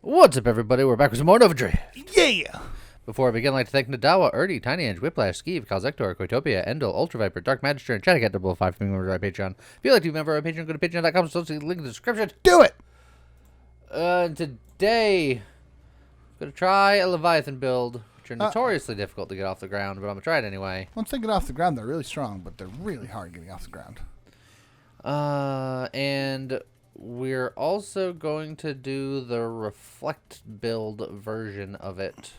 What's up, everybody? We're back with some more Nova Drift. Yeah! Before I begin, I'd like to thank Nadawa, Erdy, Tiny Edge, Whiplash, Skeeve, Calzector, Quitopia, Endel, Ultra Viper, Dark Magister, and Chattercat 5 for being members of our Patreon. If you'd like to be a member of our Patreon, go to patreon.com, so see the link in the description. Do it! Today, I'm going to try a Leviathan build, which are notoriously difficult to get off the ground, but I'm going to try it anyway. Once they get off the ground, they're really strong, but they're really hard getting off the ground. And we're also going to do the Reflect build version of it.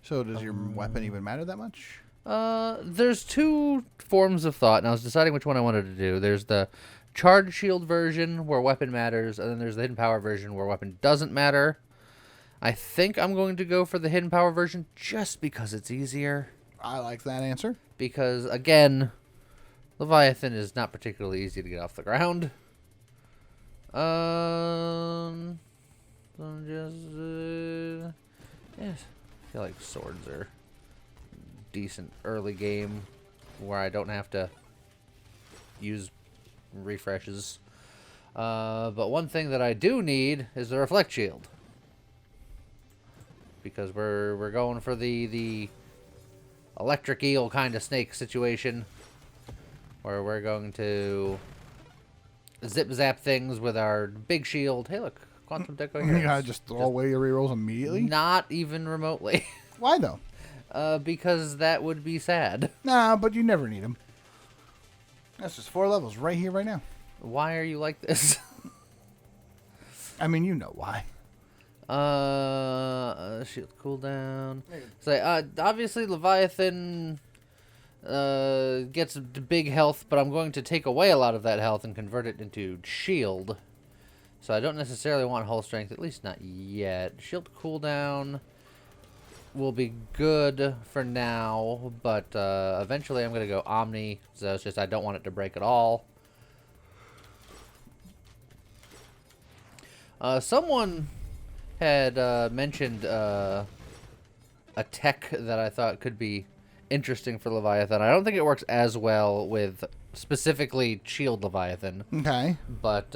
So does your weapon even matter that much? There's two forms of thought, and I was deciding which one I wanted to do. There's the Charge Shield version, where weapon matters, and then there's the Hidden Power version, where weapon doesn't matter. I think I'm going to go for the Hidden Power version, just because it's easier. I like that answer. Because, again, Leviathan is not particularly easy to get off the ground. Yes. I feel like swords are decent early game where I don't have to use refreshes. But one thing that I do need is the Reflect Shield. Because we're going for the electric eel kind of snake situation. Where we're going to zip zap things with our big shield. Hey, look, Quantum Deco here. You gotta just throw away your rerolls immediately? Not even remotely. Why though? Because that would be sad. Nah, but you never need them. That's just 4 levels right here, right now. Why are you like this? I mean, you know why. Shield cooldown. So, obviously, Leviathan gets big health, but I'm going to take away a lot of that health and convert it into shield. So I don't necessarily want hull strength, at least not yet. Shield cooldown will be good for now, but eventually I'm going to go Omni, so it's just I don't want it to break at all. Someone had mentioned a tech that I thought could be interesting for Leviathan. I don't think it works as well with specifically Shield Leviathan. Okay. But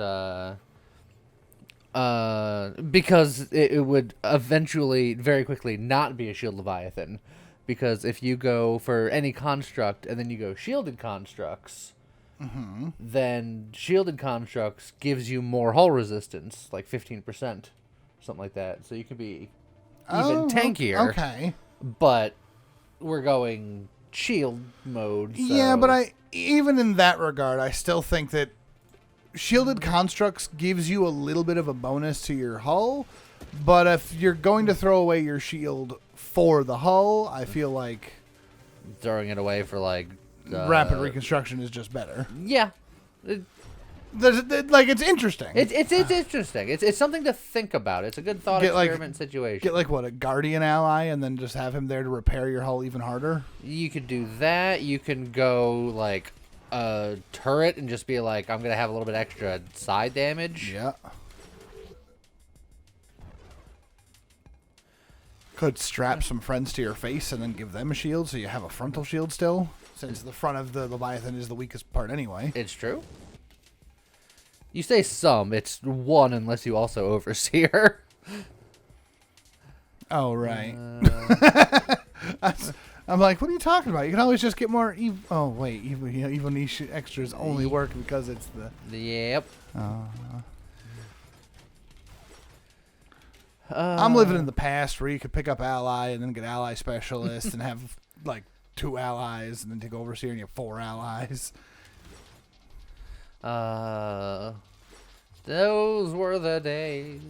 because it would eventually very quickly not be a Shield Leviathan. Because if you go for any construct and then you go shielded constructs, then shielded constructs gives you more hull resistance, like 15%, something like that. So you can be even tankier. Okay. But we're going shield mode. So. Yeah, but even in that regard, I still think that shielded constructs gives you a little bit of a bonus to your hull. But if you're going to throw away your shield for the hull, I feel like throwing it away for like rapid reconstruction is just better. Yeah. It's interesting. It's interesting. It's something to think about. It's a good thought experiment situation. Get a guardian ally and then just have him there to repair your hull even harder. You could do that. You can go like a turret and just be like, I'm gonna have a little bit extra side damage. Yeah. Could strap some friends to your face and then give them a shield so you have a frontal shield still, since the front of the Leviathan is the weakest part anyway. It's true. You say some, it's one unless you also Overseer. Oh, right. I'm like, what are you talking about? You can always just get more oh, wait. Evil niche extras only work because it's the... Yep. I'm living in the past where you could pick up ally and then get ally specialist and have, like, 2 allies and then take Overseer and you have 4 allies. Those were the days.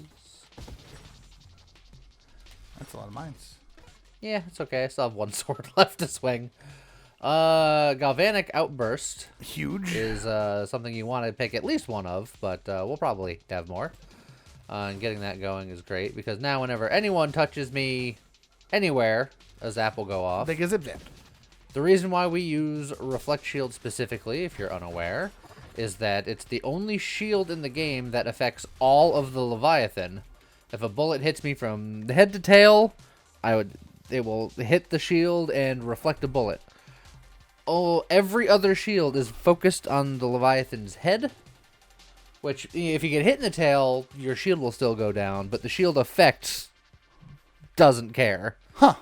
That's a lot of mines. Yeah, it's okay. I still have 1 sword left to swing. Galvanic Outburst. Huge. Is something you want to pick at least one of, but we'll probably have more. And getting that going is great, because now whenever anyone touches me anywhere, a zap will go off. They get zip-zapped. The reason why we use Reflect Shield specifically, if you're unaware, is that it's the only shield in the game that affects all of the Leviathan. If a bullet hits me from head to tail, it will hit the shield and reflect a bullet. Oh, every other shield is focused on the Leviathan's head Which, if you get hit in the tail, your shield will still go down, but the shield effect doesn't care. Huh.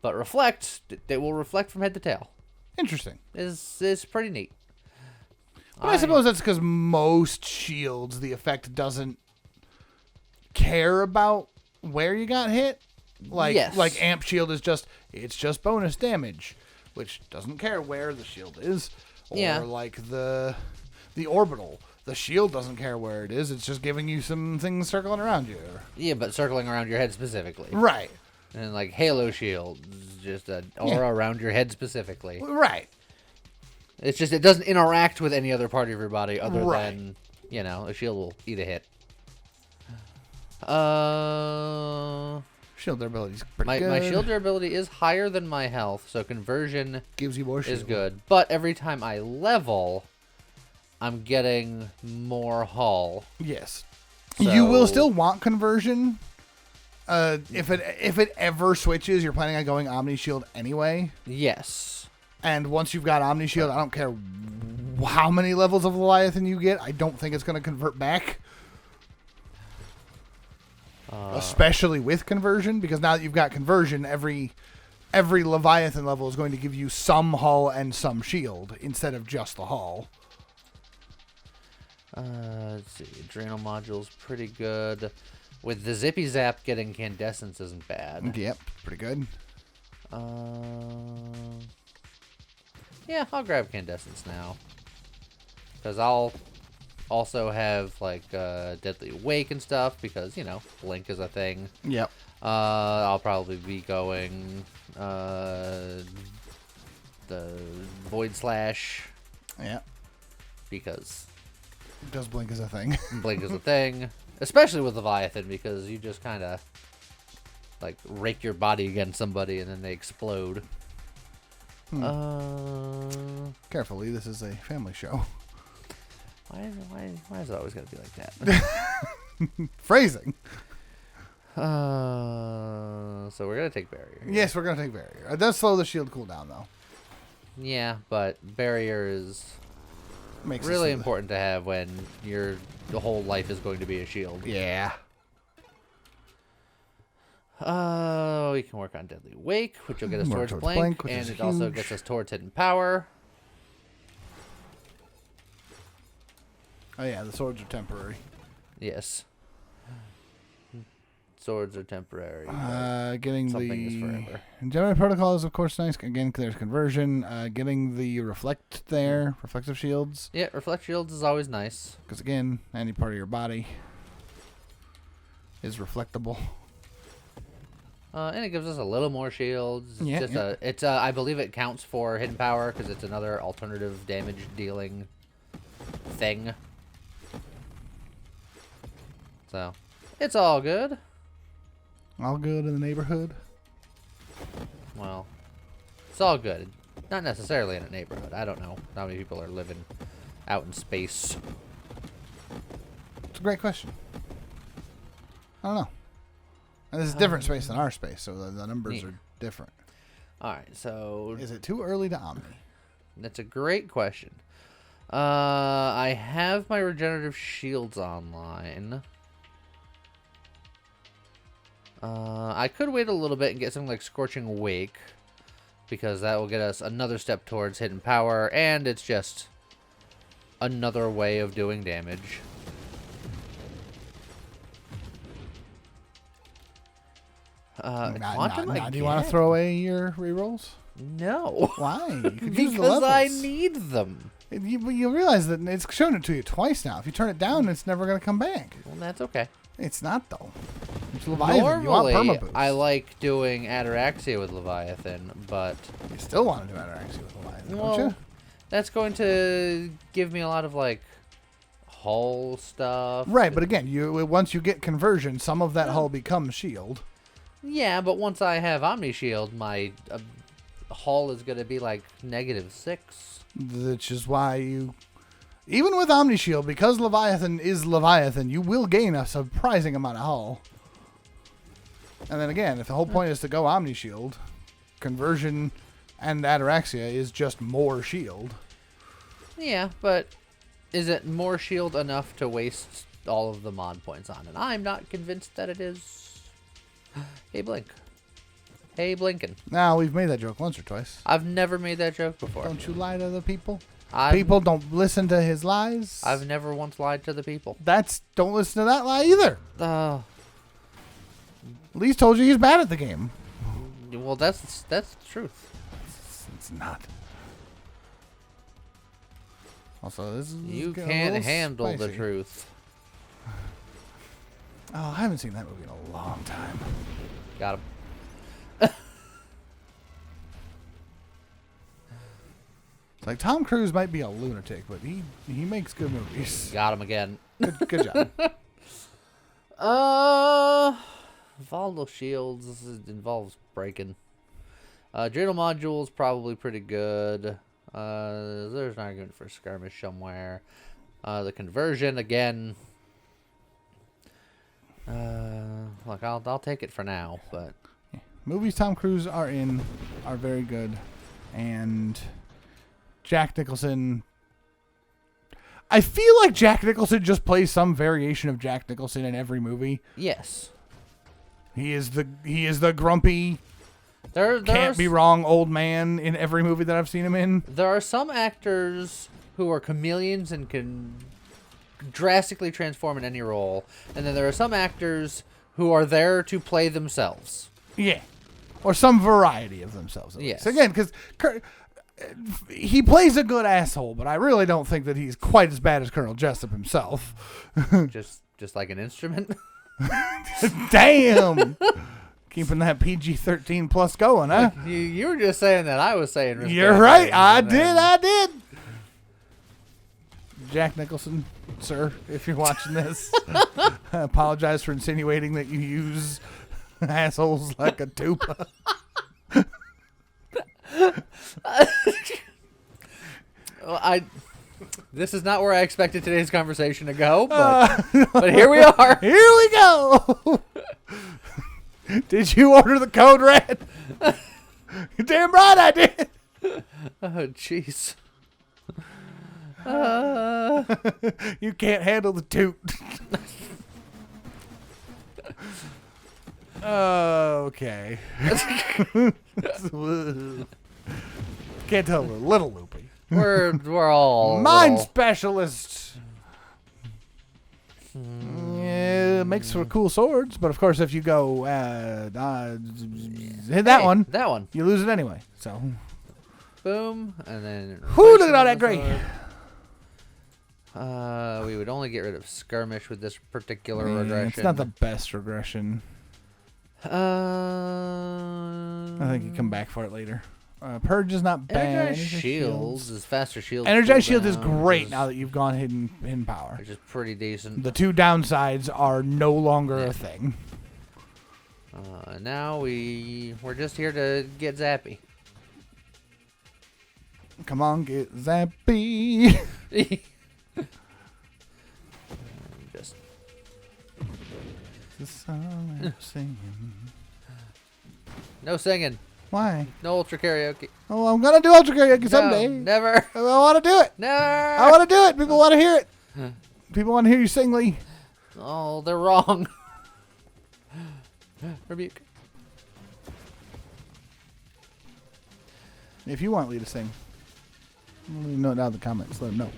But reflect, it will reflect from head to tail. Interesting. Is pretty neat. But I suppose that's because most shields, the effect doesn't care about where you got hit. Like, yes. Like amp shield is it's just bonus damage, which doesn't care where the shield is. Or like the orbital. The shield doesn't care where it is. It's just giving you some things circling around you. Yeah, but circling around your head specifically. Right. And like Halo shield, just an aura around your head specifically. Right. It's just, it doesn't interact with any other part of your body other than, a shield will eat a hit. Shield durability is pretty good. My shield durability is higher than my health, so conversion gives you more shield. Is good. But every time I level, I'm getting more hull. Yes. So, you will still want conversion. If it ever switches, you're planning on going Omni Shield anyway. Yes. And once you've got Omni Shield, I don't care how many levels of Leviathan you get, I don't think it's going to convert back. Especially with conversion, because now that you've got conversion, every Leviathan level is going to give you some hull and some shield instead of just the hull. Let's see. Adrenal module's pretty good. With the Zippy Zap, getting Candescence isn't bad. Yep, pretty good. Yeah, I'll grab Candescence now. Because I'll also have, like, Deadly Wake and stuff, because, Blink is a thing. Yep. I'll probably be going, the Void Slash. Yeah. Because Does Blink is a thing. Blink is a thing. Especially with Leviathan, because you just kind of, like, rake your body against somebody and then they explode. Carefully, this is a family show. Why is it always got to be like that? Phrasing. So we're going to take Barrier. Yes, we're going to take Barrier. It does slow the shield cooldown, though. Yeah, but Barrier is Makes really important to have when your whole life is going to be a shield. Yeah. We can work on Deadly Wake, which will get us towards Blank, and it huge. also gets us towards Hidden Power. Oh, yeah, the swords are temporary. Yes. Swords are temporary. Getting something the is forever. Gemini Protocol is, of course, nice. Again, there's conversion. Getting the reflect there, reflective shields. Yeah, Reflect Shields is always nice. Because, again, any part of your body is reflectable. And it gives us a little more shields. Yeah, It's I believe it counts for Hidden Power because it's another alternative damage dealing thing. So, it's all good. All good in the neighborhood. Well, it's all good. Not necessarily in a neighborhood. I don't know how many people are living out in space. It's a great question. I don't know. And this is different space than our space, so the numbers are different. All right, so Is it too early to Omni? that's a great question. I have my regenerative shields online. I could wait a little bit and get something like Scorching Wake, because that will get us another step towards Hidden Power, and it's just another way of doing damage. Quantum do you want to throw away your rerolls? No. Why? You could use the Because I levels. need them. You realize that it's shown it to you twice now. If you turn it down, it's never going to come back. Well, that's okay. It's not, though. It's Leviathan. You want Normally, permaboost. I like doing Ataraxia with Leviathan, but You still want to do Ataraxia with Leviathan, don't you? that's going to give me a lot of, like, hull stuff. Right, but again, once you get conversion, some of that hull becomes shield. Yeah, but once I have Omni Shield, my hull is going to be, like, -6. Which is why you... Even with Omni Shield, because Leviathan is Leviathan, you will gain a surprising amount of hull. And then again, if the whole point is to go Omni Shield, conversion and Ataraxia is just more shield. Yeah, but Is it more shield enough to waste all of the mod points on? And I'm not convinced that it is. Hey, Blink. Hey, Blinkin. Now, we've made that joke once or twice. I've never made that joke before. Don't you lie to the people? People don't listen to his lies. I've never once lied to the people. Don't listen to that lie either. Oh. Lee's told you he's bad at the game. Well, that's the truth. It's not. Also, this is You getting a can't little handle the spicy. truth. Oh, I haven't seen that movie in a long time. Got him. It's like Tom Cruise might be a lunatic, but he makes good movies. Got him again. Good job. Volatile shields involves breaking. Adrenal modules probably pretty good. There's an argument for skirmish somewhere. The conversion again. Look, I'll take it for now, but Yeah. Movies Tom Cruise are in are very good, and Jack Nicholson. I feel like Jack Nicholson just plays some variation of Jack Nicholson in every movie. yes, He is the grumpy, can't can't be wrong old man in every movie that I've seen him in. There are some actors who are chameleons and can drastically transform in any role, and then there are some actors who are there to play themselves. Yeah, or some variety of themselves. Yes. Again, because he plays a good asshole, but I really don't think that he's quite as bad as Colonel Jessup himself. just like an instrument. Damn. Keeping that PG-13 plus going, huh? You were just saying that. I was saying. You're right. I did. Jack Nicholson, sir, if you're watching this, I apologize for insinuating that you use assholes like a tuba. Well, this is not where I expected today's conversation to go, but here we are. Here we go. Did you order the code red? You're damn right I did. Oh, jeez. You can't handle the toot. Okay. Can't tell we're a little loopy. We're all Mind little. specialist. Yeah, makes for cool swords, but of course, if you go hit that one, you lose it anyway. So, boom, and then. Whoo! Look at all that gray. We would only get rid of skirmish with this particular Yeah, regression. it's not the best regression. I think you come back for it later. Purge is not bad. Energized shields is faster shield. Energized shield is great now that you've gone hidden power. Which is pretty decent. The two downsides are no longer a thing. Now we're just here to get zappy. Come on, get zappy. Just The song I'm singing. no singing. Why? No ultra karaoke. Oh, I'm gonna do ultra karaoke someday. No, never. I want to do it. Never. I want to do it. People want to hear it. People want to hear you sing, Lee. Oh, they're wrong. Rebuke. If you want Lee to sing, let me know down in the comments. Let him know.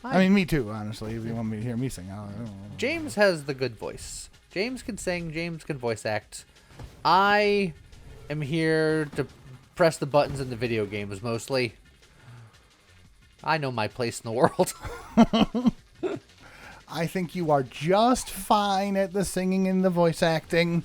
I mean, me too, honestly. If you want me to hear me sing, I don't know. James has the good voice. James can sing. James can voice act. I am here to press the buttons in the video games mostly. I know my place in the world. I think you are just fine at the singing and the voice acting.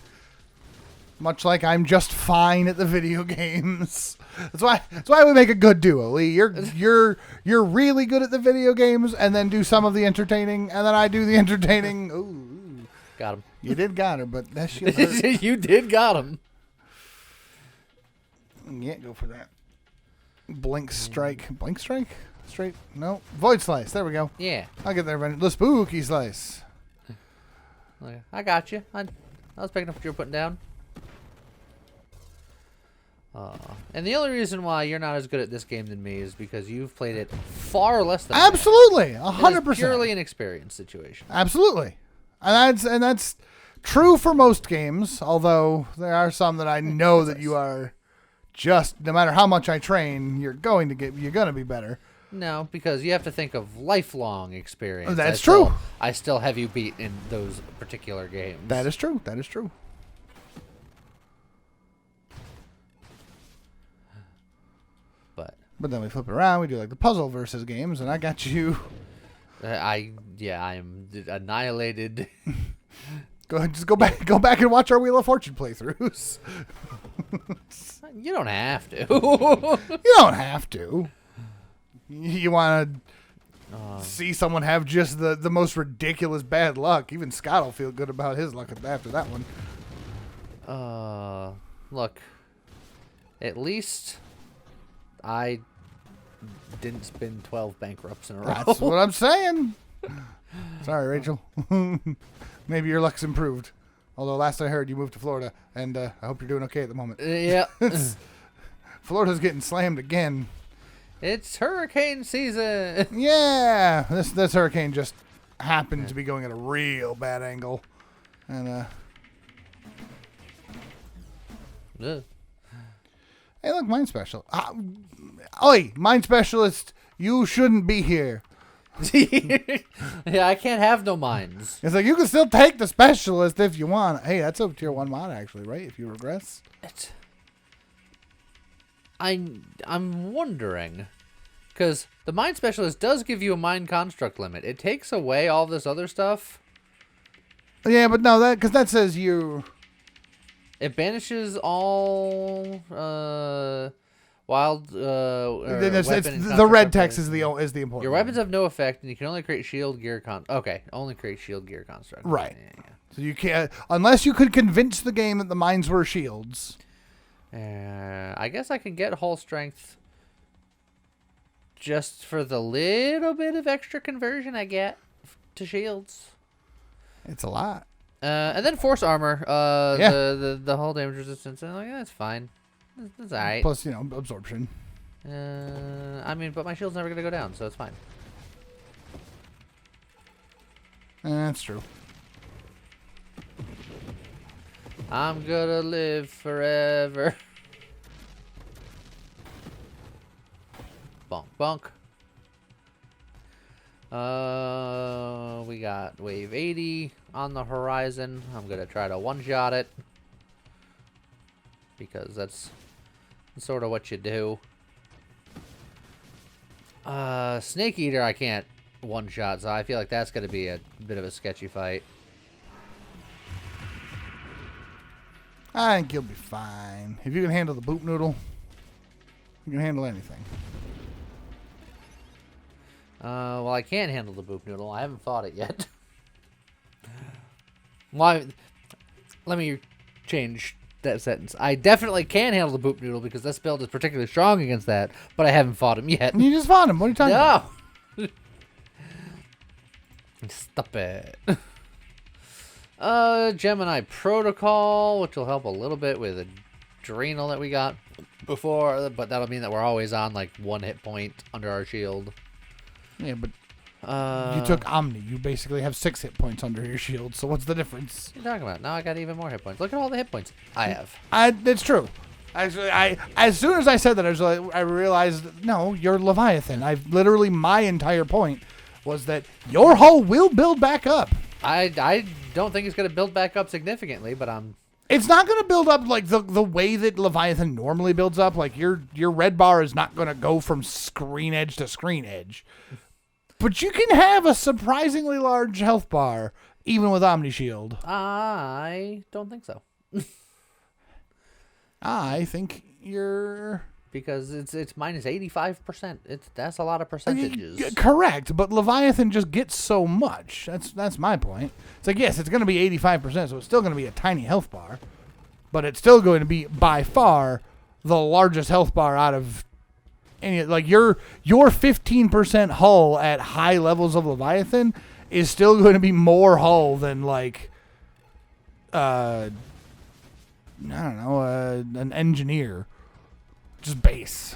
Much like I'm just fine at the video games. That's why we make a good duo, Lee. You're really good at the video games, and then do some of the entertaining, and then I do the entertaining. Ooh, Got him. you did got her, but that shit hurt. You did got him. Yeah, go for that. Blink strike. Blink strike? Straight? No. Void slice. There we go. Yeah. I'll get there. The spooky slice. Okay, I got you. I was picking up what you were putting down. And the only reason why you're not as good at this game than me is because you've played it far less than I have. Absolutely, It 100%. is purely an experience situation. Absolutely, and that's true for most games. Although there are some that I know that you are just no matter how much I train, you're going to be better. No, because you have to think of lifelong experience. That's true. I still have you beat in those particular games. That is true. That is true. But then we flip it around. We do like the puzzle versus games, and I got you. I am annihilated. Go ahead, just go back and watch our Wheel of Fortune playthroughs. You don't have to. You don't have to. You want to see someone have just the most ridiculous bad luck. Even Scott will feel good about his luck after that one. Look. At least I didn't spin 12 bankrupts in a row. That's what I'm saying. Sorry, Rachel. Maybe your luck's improved. Although last I heard you moved to Florida, and I hope you're doing okay at the moment. Yeah. Florida's getting slammed again. It's hurricane season. Yeah. This hurricane just happened to be going at a real bad angle. And hey, look, Mind Special. Oi, Mind Specialist, you shouldn't be here. Yeah, I can't have no minds. It's like, you can still take the Specialist if you want. Hey, that's a tier 1 mod, actually, right? If you regress. I'm wondering, because the Mind Specialist does give you a Mind Construct limit. It takes away all this other stuff. Yeah, but no, because that says you... It banishes all wild the red text is the important. Your weapons have no effect, and you can only create shield gear only create shield gear construct. Right. Yeah. So you can't unless you could convince the game that the mines were shields. I guess I can get hull strength just for the little bit of extra conversion I get to shields. It's a lot. And then force armor. Yeah. The hull damage resistance. I'm like, that's fine. That's alright. Plus, absorption. I mean, but my shield's never gonna go down, so it's fine. That's true. I'm gonna live forever. Bonk, bonk. We got wave 80 on the horizon. I'm gonna try to one-shot it, because that's sort of what you do. Snake Eater I can't one-shot, so I feel like that's gonna be a bit of a sketchy fight. I think you'll be fine. If you can handle the boop noodle, you can handle anything. Well, I can't handle the boop noodle. I haven't fought it yet. Why? Let me change that sentence. I definitely can handle the boop noodle because this build is particularly strong against that, but I haven't fought him yet. You just fought him. What are you talking about? No! Stop it. Gemini Protocol, which will help a little bit with Adrenal that we got before, but that'll mean that we're always on like 1 hit point under our shield. Yeah, but you took Omni. You basically have 6 hit points under your shield, so what's the difference? What are you talking about? Now I got even more hit points. Look at all the hit points I have. It's true. Actually, as soon as I said that, I realized, no, you're Leviathan. My entire point was that your hull will build back up. I don't think it's going to build back up significantly, but It's not going to build up like the way that Leviathan normally builds up. Like your red bar is not going to go from screen edge to screen edge. But you can have a surprisingly large health bar even with Omni Shield. I don't think so. I think you're... Because it's minus 85%. That's a lot of percentages. Correct, but Leviathan just gets so much. That's my point. It's like, yes, it's going to be 85%, so it's still going to be a tiny health bar, but it's still going to be by far the largest health bar out of any. Like your 15% hull at high levels of Leviathan is still going to be more hull than like I don't know, an engineer. Just base.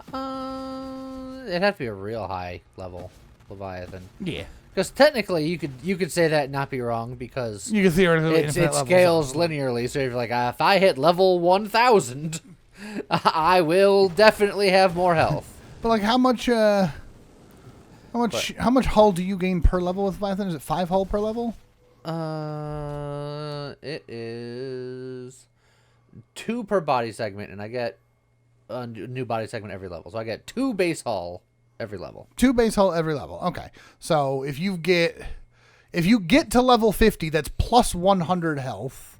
It'd have to be a real high level Leviathan. Yeah. Because technically, you could say that and not be wrong because You can theoretically it scales linearly. So if you're like, if I hit level 1,000, I will definitely have more health. But like, how much hull do you gain per level with Leviathan? Is it 5 hull per level? It is 2 per body segment, and I get a new body segment every level. So I get 2 base hull every level. 2 base hull every level. Okay. So if you get to level 50, that's plus 100 health.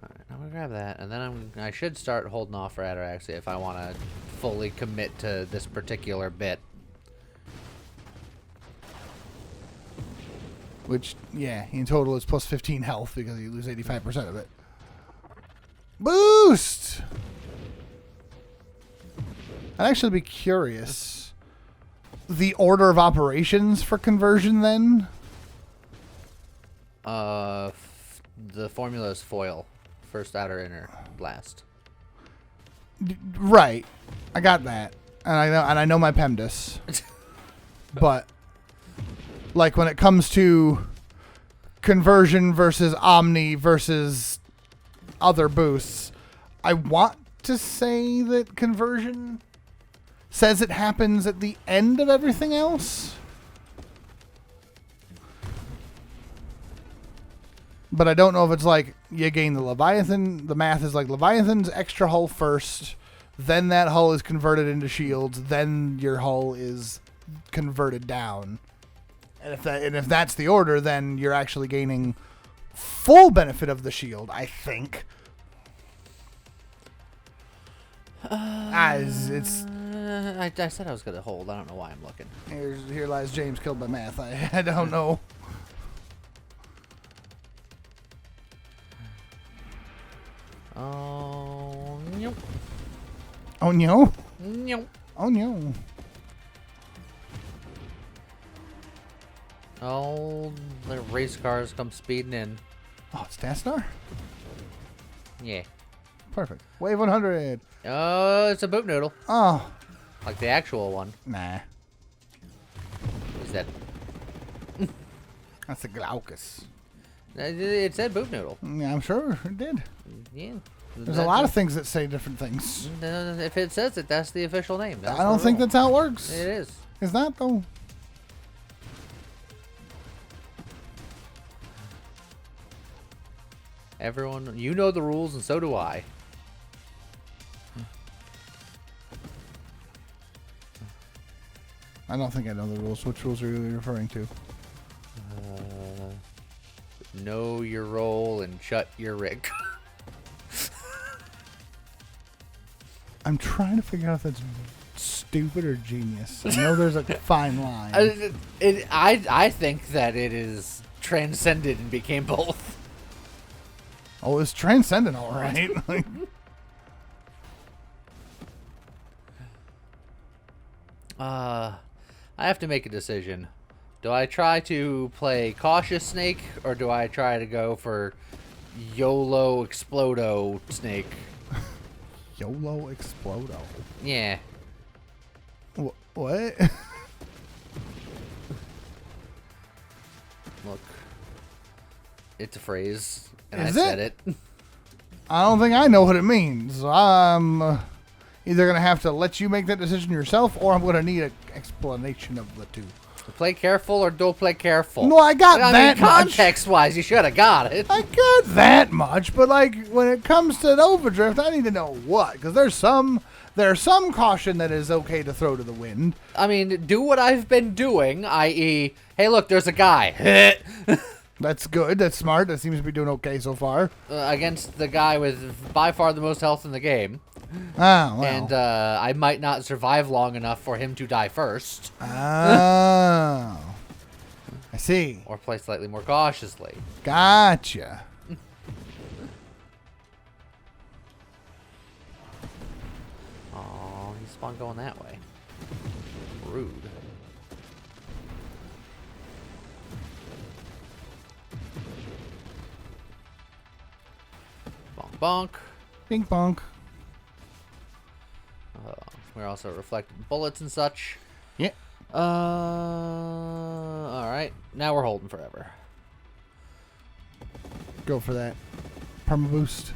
All right, I'm gonna grab that, and then I should start holding off for Ataraxia if I want to fully commit to this particular bit. Which, yeah, in total is plus 15 health because you lose 85% of it. Boost! I'd actually be curious. The order of operations for conversion, then? The formula is foil. First, outer, inner, blast. Right. I got that. And I know my PEMDAS. But like when it comes to conversion versus omni versus other boosts, I want to say that conversion says it happens at the end of everything else. But I don't know if it's like you gain the Leviathan. The math is like Leviathan's extra hull first, then that hull is converted into shields, then your hull is converted down. And if that's the order, then you're actually gaining full benefit of the shield, I think. It's I said I was gonna hold. I don't know why I'm looking. here lies James killed by math. I don't know. Oh, nope. Oh no. Nope. Oh no. Oh, the race cars come speeding in. Oh, it's Star? Yeah. Perfect. Wave 100. Oh, it's a boot noodle. Oh. Like the actual one. Nah. Is that? That's a Glaucus. It said boot noodle. Yeah, I'm sure it did. Yeah. There's a lot of things that say different things. If it says it, that's the official name. I don't think that's how it works. It is. It's not, though. Everyone, you know the rules, and so do I. I don't think I know the rules. Which rules are you referring to? Know your role and shut your rig. I'm trying to figure out if that's stupid or genius. I know there's a fine line. I think that it is transcended and became both. Oh, it's transcendent, all right. I have to make a decision. Do I try to play cautious snake, or do I try to go for YOLO Explodo snake? YOLO Explodo. Yeah. What? Look. It's a phrase, and Is I said it. I don't think I know what it means. So I'm either going to have to let you make that decision yourself, or I'm going to need an explanation of the two. Play careful or don't play careful. No, I got that much. Context-wise, you should have got it. I got that much, but like when it comes to an overdrift, I need to know what, because there's some caution that is okay to throw to the wind. I mean, do what I've been doing, i.e., hey, look, there's a guy. That's good. That's smart. That seems to be doing okay so far. Against the guy with by far the most health in the game. Oh, well. And I might not survive long enough for him to die first. Oh. I see. Or play slightly more cautiously. Gotcha. Oh, he spawned going that way. Rude. Bonk, bonk. Ping pong. We're also reflecting bullets and such. Yeah. Alright. Now we're holding forever. Go for that. Perma boost.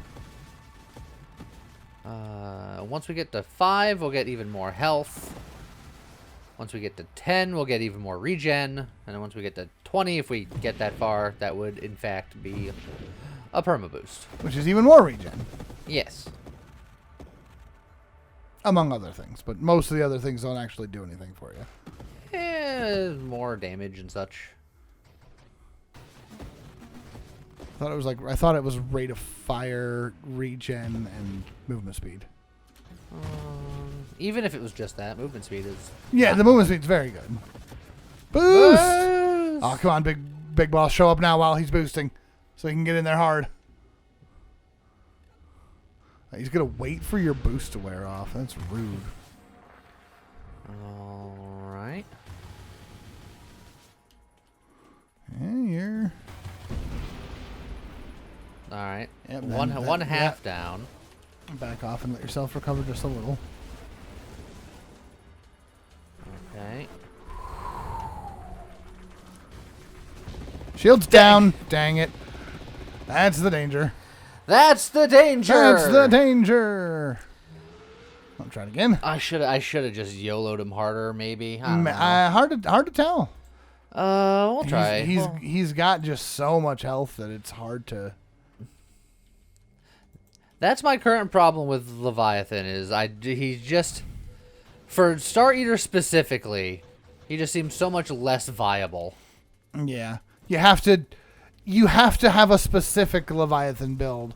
Once we get to 5, we'll get even more health. Once we get to 10, we'll get even more regen. And then once we get to 20, if we get that far, that would, in fact, be a perma boost. Which is even more regen. Yes. Among other things. But most of the other things don't actually do anything for you. More damage and such. I thought it was rate of fire, regen, and movement speed. Even if it was just that, movement speed is... Yeah, the movement speed's very good. Boost! Oh, come on, big boss. Show up now while he's boosting. So he can get in there hard. He's going to wait for your boost to wear off. That's rude. Alright. Yeah, you're... Alright. Yep, one half down. Back off and let yourself recover just a little. Okay. Shield's down. Dang it. That's the danger. That's the danger! That's the danger. I'll try it again. I should have just YOLO'd him harder, maybe. I don't know. Hard to tell. We'll try. He's got just so much health that it's hard to... That's my current problem with Leviathan is he's just, for Star Eater specifically, he just seems so much less viable. Yeah. You have to have a specific Leviathan build.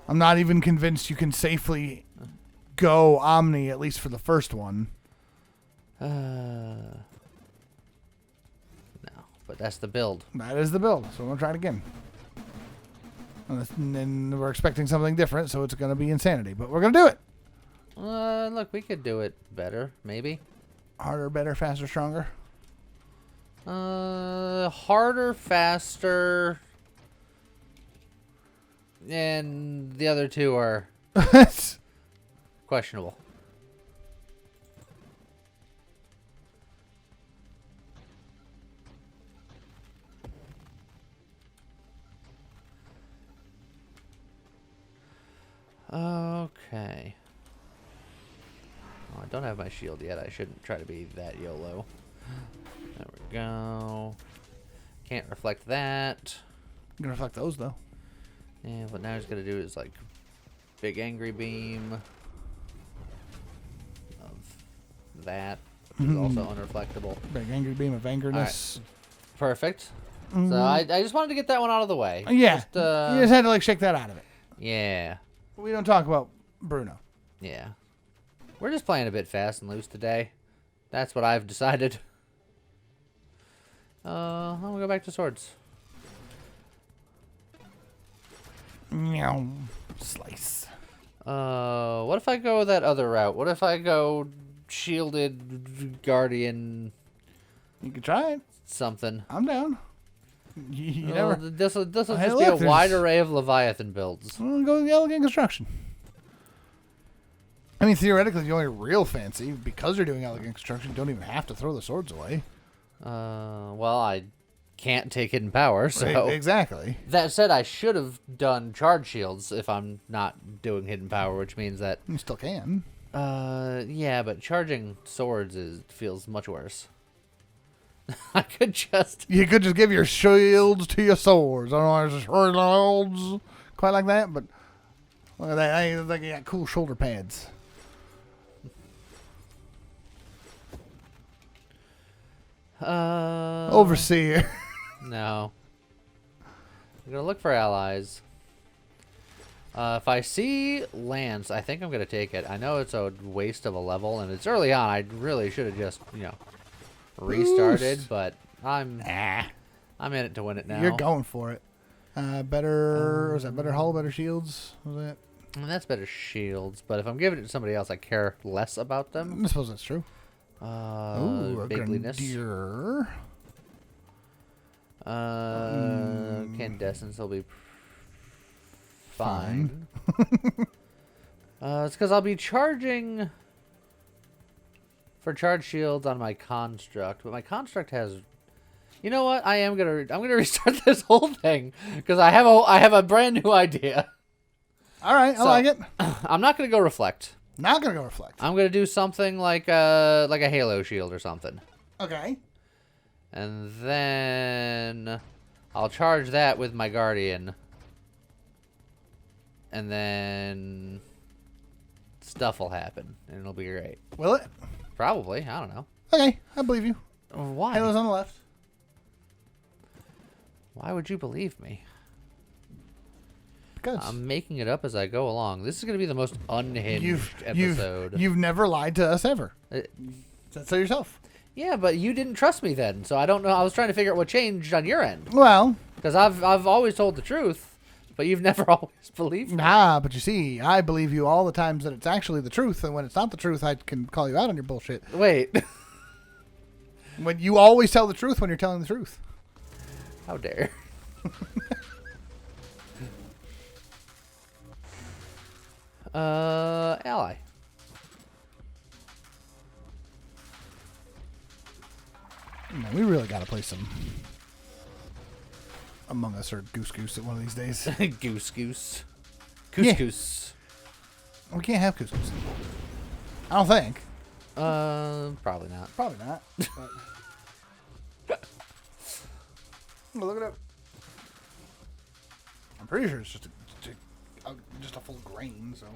I'm not even convinced you can safely go Omni, at least for the first one. No, but that's the build. That is the build, so we're going to try it again. And then we're expecting something different, so it's going to be insanity. But we're going to do it. Look, we could do it better, maybe. Harder, better, faster, stronger. Harder, faster, and the other two are questionable. Okay. Oh, I don't have my shield yet. I shouldn't try to be that YOLO. There we go. Can't reflect that. You can reflect those, though. Yeah, what now he's going to do is, like, big angry beam of that, which is also unreflectable. Big angry beam of angerness. Right. Perfect. So I just wanted to get that one out of the way. Yeah. Just, you just had to, like, shake that out of it. Yeah. We don't talk about Bruno. Yeah. We're just playing a bit fast and loose today. That's what I've decided. I'm gonna go back to swords. Meow. Slice. What if I go that other route? What if I go shielded guardian? You can try it. Something. I'm down. You never. This will just Hey, be look, a wide array of Leviathan builds. We'll go with the elegant construction. I mean, theoretically, the only real fancy, because you're doing elegant construction, you don't even have to throw the swords away. Well, I can't take hidden power, so... Exactly. That said, I should have done charge shields if I'm not doing hidden power, which means that... You still can. Yeah, but charging swords feels much worse. I could just... You could just give your shields to your swords. I don't know, it's shields quite like that, but look at that. I think you got cool shoulder pads. Overseer. No. I'm gonna look for allies. If I see Lance, I think I'm gonna take it. I know it's a waste of a level, and it's early on. I really should have just, restarted, but I'm in it to win it now. You're going for it. Better was that better hull, better shields? Was that? And that's better shields, but if I'm giving it to somebody else, I care less about them. I suppose that's true. Ooh, a bigliness. grenadier. Incandescence will be fine. It's because I'll be charging for charge shields on my construct, but my construct has. You know what? I'm gonna restart this whole thing because I have a brand new idea. All right, I like it. I'm not gonna go reflect. Not gonna go reflect. I'm gonna do something like a Halo shield or something. Okay. And then I'll charge that with my Guardian. And then stuff will happen, and it'll be great. Will it? Probably. I don't know. Okay, I believe you. Why? Halo's on the left. Why would you believe me? Because I'm making it up as I go along. This is going to be the most unhinged episode. You've never lied to us ever. Said so yourself. Yeah, but you didn't trust me then, so I don't know. I was trying to figure out what changed on your end. Well, because I've always told the truth, but you've never always believed me. Nah, but you see, I believe you all the times that it's actually the truth, and when it's not the truth, I can call you out on your bullshit. Wait. When you always tell the truth when you're telling the truth. How dare. Ally. Man, we really gotta play some Among Us or Goose Goose at one of these days. Goose Goose. Yeah. Goose. We can't have Goose Goose. I don't think. Probably not. Probably not. But look it up. I'm pretty sure it's just a full grain, so.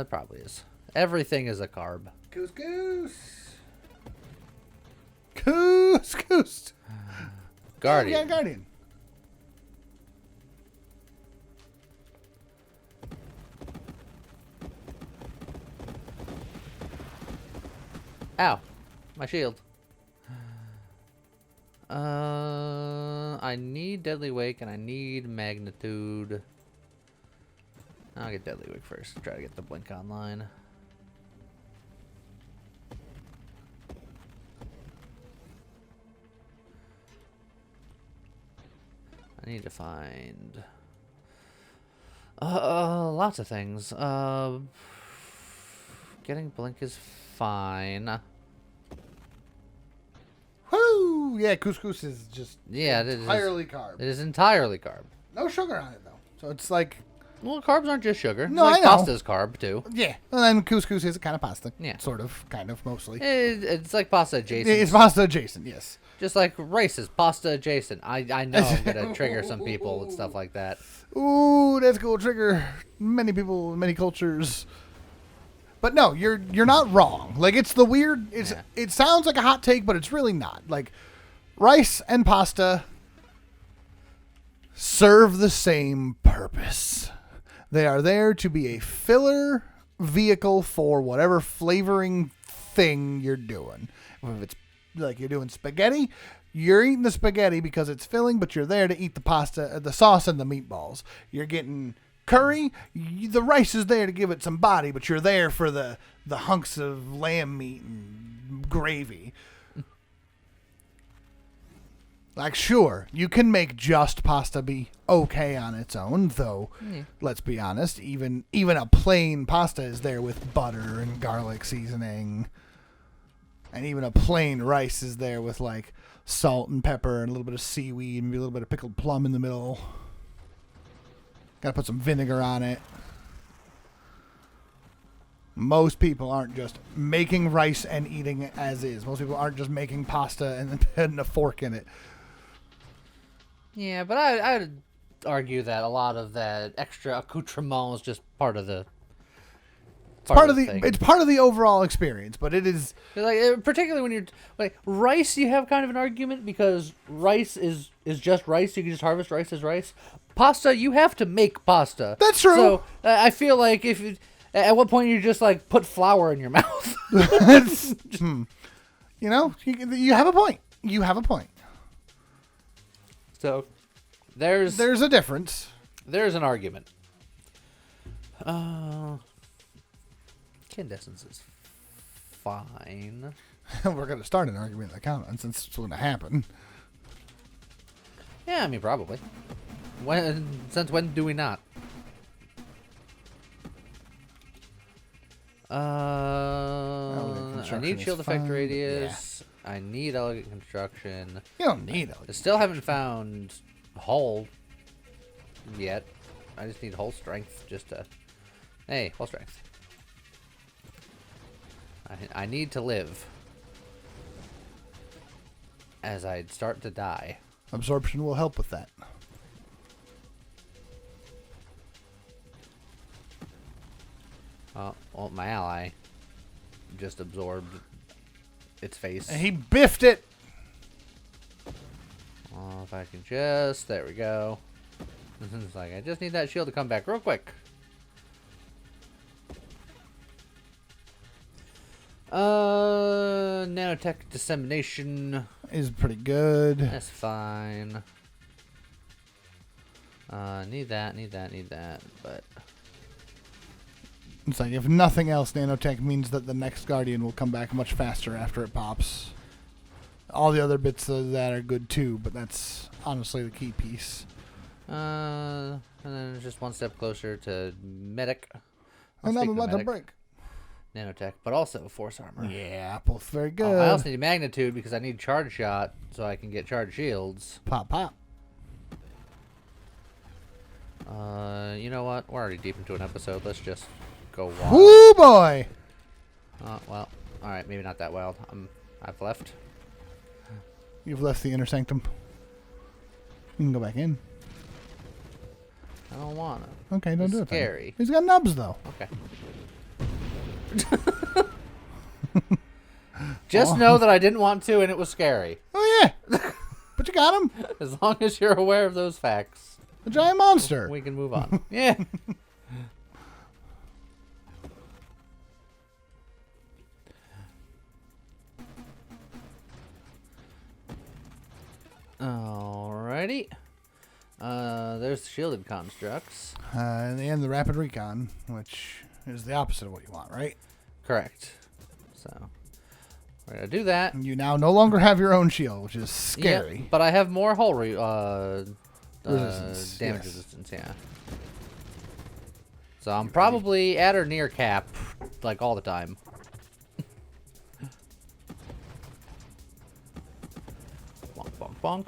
It probably is. Everything is a carb. Goose Goose. Goose Goose. Guardian. Oh, yeah, Guardian. Ow. My shield. I need Deadly Wake and I need Magnitude. I'll get Deadly Wake first. Try to get the Blink online. I need to find lots of things. Getting Blink is fine. Woo! Yeah, couscous is just entirely carb. It is entirely carb. No sugar on it though, so it's like. Well, carbs aren't just sugar. No, like I know. Pasta's carb too. Yeah, and then couscous is a kind of pasta. Yeah, sort of, kind of, mostly. It's like pasta adjacent. It's pasta adjacent, yes. Just like rice is pasta adjacent. I know I'm gonna trigger some people with stuff like that. Ooh, that's gonna trigger many people, many cultures. But no, you're not wrong. Like it's the weird. It sounds like a hot take, but it's really not. Like rice and pasta serve the same purpose. They are there to be a filler vehicle for whatever flavoring thing you're doing. If it's like you're doing spaghetti, you're eating the spaghetti because it's filling, but you're there to eat the pasta, the sauce, and the meatballs. You're getting curry, the rice is there to give it some body, but you're there for the hunks of lamb meat and gravy. Like, sure, you can make just pasta be okay on its own, though, let's be honest, even a plain pasta is there with butter and garlic seasoning. And even a plain rice is there with, like, salt and pepper and a little bit of seaweed and maybe a little bit of pickled plum in the middle. Gotta put some vinegar on it. Most people aren't just making rice and eating it as is. Most people aren't just making pasta and then putting a fork in it. Yeah, but I'd argue that a lot of that extra accoutrement is just part of the. It's part of the overall experience, but it is like particularly when you're like rice. You have kind of an argument because rice is just rice. You can just harvest rice as rice. Pasta, you have to make pasta. That's true. So I feel like at what point you just like put flour in your mouth. You know, you have a point. You have a point. So there's a difference. There's an argument. Incandescence is fine. We're going to start an argument in the comments since it's going to happen. Yeah, I mean, probably. Since when do we not? I need shield effect radius. Yeah. I need elegant construction. You don't need elegant. I still haven't found hull yet. I just need hull strength just to... Hey, hull strength. I need to live. As I'd start to die. Absorption will help with that. Well, my ally just absorbed its face. And he biffed it! Oh, if I can just... There we go. It's like, I just need that shield to come back real quick. Nanotech dissemination is pretty good. That's fine. Need that, but it's like, if nothing else, nanotech means that the next guardian will come back much faster after it pops. All the other bits of that are good too, but that's honestly the key piece. And then just one step closer to medic. And I'm about to break. Nanotech, but also force armor. Yeah, both very good. I also need magnitude because I need charge shot so I can get charge shields. Pop, pop. You know what? We're already deep into an episode. Let's just go wild. Woo boy! Well, all right, maybe not that wild. I've left. You've left the inner sanctum. You can go back in. I don't want to. Okay, don't do it. Scary. He's got nubs though. Okay. Just know that I didn't want to, and it was scary. Oh yeah, but you got him. As long as you're aware of those facts. A giant monster. We can move on. Yeah. Alrighty. There's the shielded constructs. And the rapid recon, which is the opposite of what you want, right? Correct. So we're gonna do that. You now no longer have your own shield, which is scary. Yep, but I have more hull resistance, damage resistance. Yeah. So I'm probably at or near cap, like all the time. Bonk, bonk, bonk.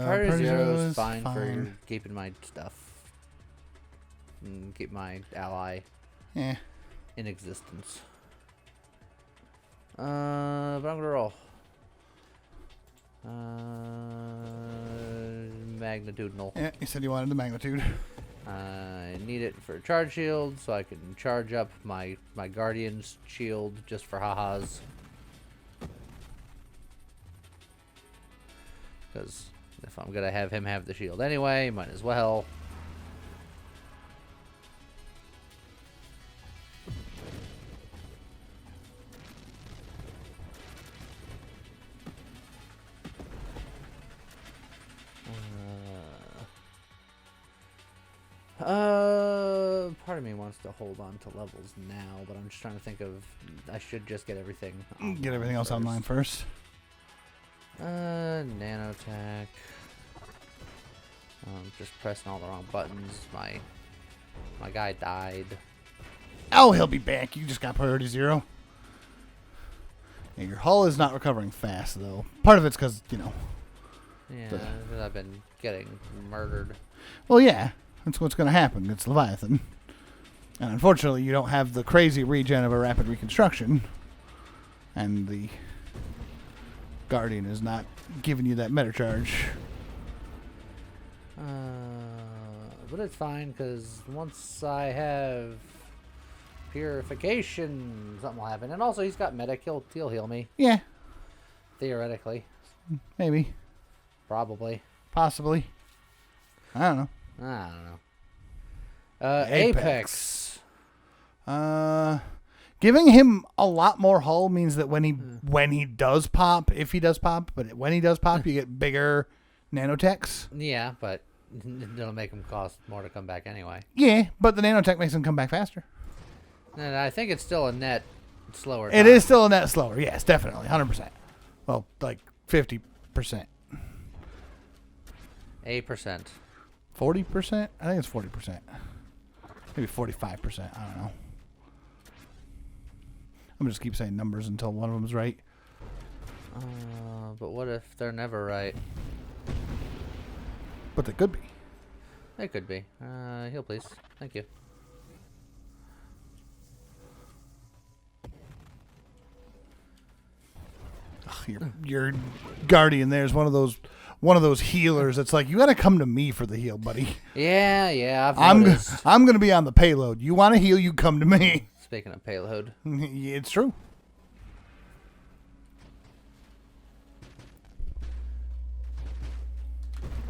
Priority 0 is fine for keeping my stuff. And keep my ally in existence. But I'm gonna roll. Magnitudinal. Yeah, you said you wanted the magnitude. I need it for charge shield, so I can charge up my guardian's shield just for ha-has. Because if I'm gonna have him have the shield anyway, might as well. Part of me wants to hold on to levels now, but I'm just trying to think of. I should just get everything. Get everything else online first. Nanotech. Just pressing all the wrong buttons. My guy died. Oh, he'll be back. You just got priority 0. Yeah, your hull is not recovering fast, though. Part of it's because, you know. Yeah, because I've been getting murdered. Well, yeah. That's what's going to happen. It's Leviathan. And unfortunately, you don't have the crazy regen of a rapid reconstruction. And the Guardian is not giving you that meta charge. But it's fine, because once I have purification, something will happen. And also, he's got medic. He'll heal me. Yeah. Theoretically. Maybe. Probably. Possibly. I don't know. Apex. Giving him a lot more hull means that when he does pop, if he does pop, but when he does pop, you get bigger nanotechs. Yeah, but it'll make him cost more to come back anyway. Yeah, but the nanotech makes him come back faster. And I think it's still a net slower. It is still a net slower. Yes, definitely. 100%. Well, like 50%. 8%. 40%? I think it's 40%. Maybe 45%. I don't know. I'm just keep saying numbers until one of them's right. But what if they're never right? But they could be. They could be. Heal, please. Thank you. Your guardian there is one of those healers. It's like, you got to come to me for the heal, buddy. Yeah. I'm going to be on the payload. You want to heal, you come to me. Speaking of payload. It's true.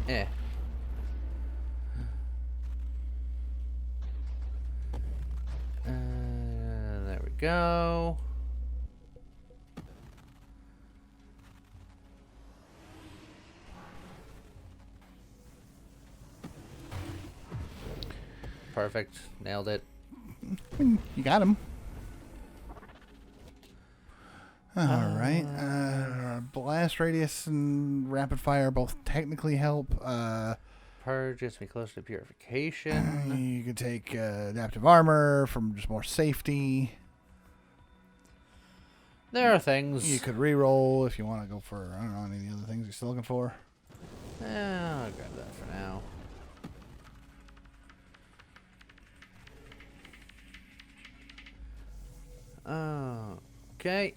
Yeah. There we go. Perfect. Nailed it. You got him. All right. Blast radius and rapid fire both technically help. Purge gets me closer to purification. You could take adaptive armor from just more safety. There are things. You could reroll if you want to go for, I don't know, any of the other things you're still looking for. I'll grab that for now. Okay.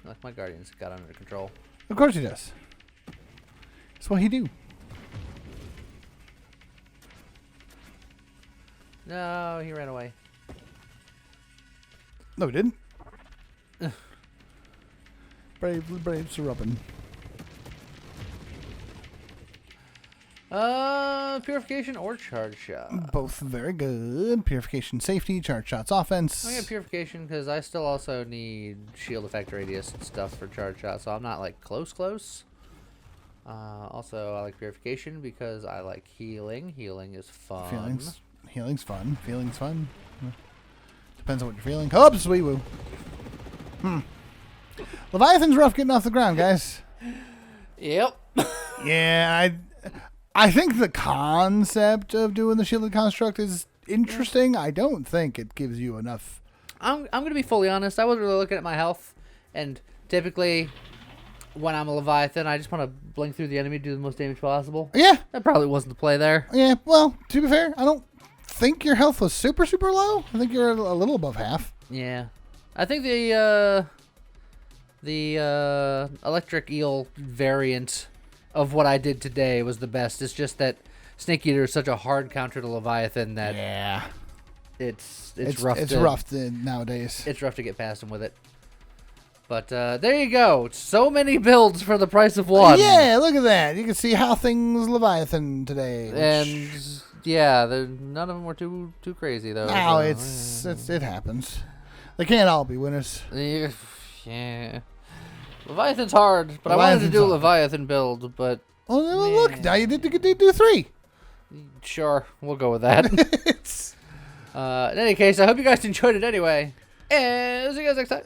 Like my guardians got under control. Of course he does. That's what he do. No, he ran away. No, he didn't. Brave Sir Robin. Purification or charge shot? Both very good. Purification, safety, charge shots, offense. I get purification because I still also need shield effect radius and stuff for charge shot, so I'm not like close. Also, I like purification because I like healing. Healing is fun. Healing's fun. Feeling's fun. Depends on what you're feeling. Oh, sweet woo. Leviathan's rough getting off the ground, guys. Yep. Yeah, I think the concept of doing the shielded construct is interesting. I don't think it gives you enough. I'm going to be fully honest. I wasn't really looking at my health. And typically, when I'm a Leviathan, I just want to blink through the enemy to do the most damage possible. Yeah. That probably wasn't the play there. Yeah, well, to be fair, I don't think your health was super, super low. I think you're a little above half. Yeah. I think the electric eel variant of what I did today was the best. It's just that Snake Eater is such a hard counter to Leviathan that it's rough. It's rough nowadays. It's rough to get past him with it. But there you go. So many builds for the price of one. Yeah, look at that. You can see how things Leviathan today. And yeah, none of them were too crazy though. No, it happens. They can't all be winners. Yeah. Leviathan's hard, but I wanted to do a Leviathan build, but... Oh, well, look, now you did do 3. Sure, we'll go with that. In any case, I hope you guys enjoyed it anyway. And see you guys next time.